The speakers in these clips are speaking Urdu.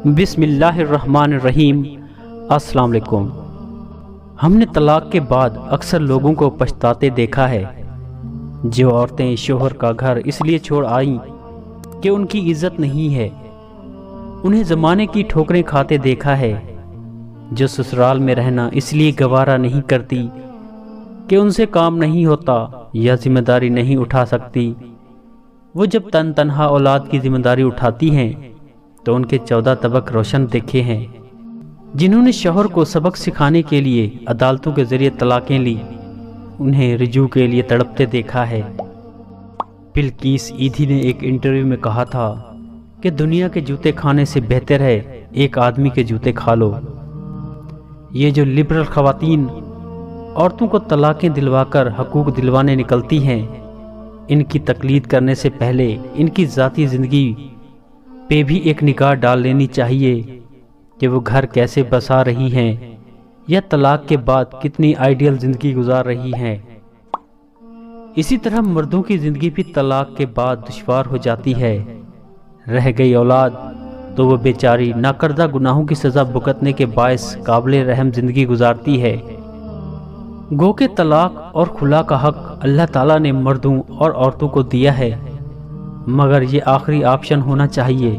بسم اللہ الرحمن الرحیم۔ السلام علیکم۔ ہم نے طلاق کے بعد اکثر لوگوں کو پچھتاتے دیکھا ہے۔ جو عورتیں شوہر کا گھر اس لیے چھوڑ آئیں کہ ان کی عزت نہیں ہے، انہیں زمانے کی ٹھوکریں کھاتے دیکھا ہے۔ جو سسرال میں رہنا اس لیے گوارا نہیں کرتی کہ ان سے کام نہیں ہوتا یا ذمہ داری نہیں اٹھا سکتی، وہ جب تنہا اولاد کی ذمہ داری اٹھاتی ہیں تو ان کے 14 طبق روشن دیکھے ہیں۔ جنہوں نے شوہر کو سبق سکھانے کے لیے عدالتوں کے ذریعے طلاقیں لی، انہیں رجوع کے لیے تڑپتے دیکھا ہے۔ بلقیس ایدھی نے ایک انٹرویو میں کہا تھا کہ دنیا کے جوتے کھانے سے بہتر ہے ایک آدمی کے جوتے کھا لو۔ یہ جو لبرل خواتین عورتوں کو طلاقیں دلوا کر حقوق دلوانے نکلتی ہیں، ان کی تقلید کرنے سے پہلے ان کی ذاتی زندگی پہ بھی ایک نگاہ ڈال لینی چاہیے کہ وہ گھر کیسے بسا رہی ہیں یا طلاق کے بعد کتنی آئیڈیل زندگی گزار رہی ہیں۔ اسی طرح مردوں کی زندگی بھی طلاق کے بعد دشوار ہو جاتی ہے۔ رہ گئی اولاد تو وہ بیچاری ناکردہ گناہوں کی سزا بھگتنے کے باعث قابل رحم زندگی گزارتی ہے۔ گو کہ طلاق اور خلا کا حق اللہ تعالیٰ نے مردوں اور عورتوں کو دیا ہے، مگر یہ آخری آپشن ہونا چاہیے۔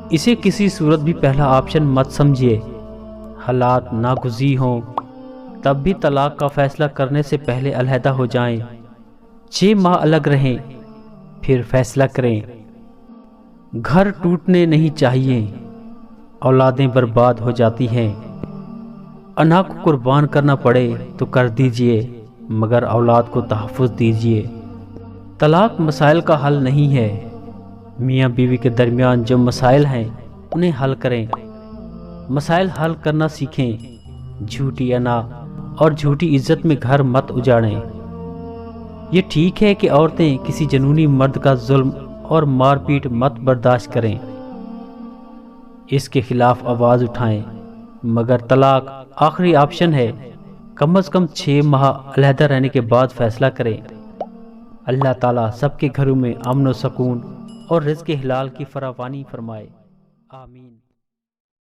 اسے کسی صورت بھی پہلا آپشن مت سمجھیے۔ حالات ناگزیر ہوں تب بھی طلاق کا فیصلہ کرنے سے پہلے علیحدہ ہو جائیں، 6 ماہ الگ رہیں پھر فیصلہ کریں۔ گھر ٹوٹنے نہیں چاہیے، اولادیں برباد ہو جاتی ہیں۔ انا کو قربان کرنا پڑے تو کر دیجئے، مگر اولاد کو تحفظ دیجئے۔ طلاق مسائل کا حل نہیں ہے۔ میاں بیوی کے درمیان جو مسائل ہیں انہیں حل کریں۔ مسائل حل کرنا سیکھیں۔ جھوٹی انا اور جھوٹی عزت میں گھر مت اجاڑیں۔ یہ ٹھیک ہے کہ عورتیں کسی جنونی مرد کا ظلم اور مار پیٹ مت برداشت کریں، اس کے خلاف آواز اٹھائیں، مگر طلاق آخری آپشن ہے۔ کم از کم 6 ماہ علیحدہ رہنے کے بعد فیصلہ کریں۔ اللہ تعالیٰ سب کے گھروں میں امن و سکون اور رزق حلال کی فراوانی فرمائے۔ آمین۔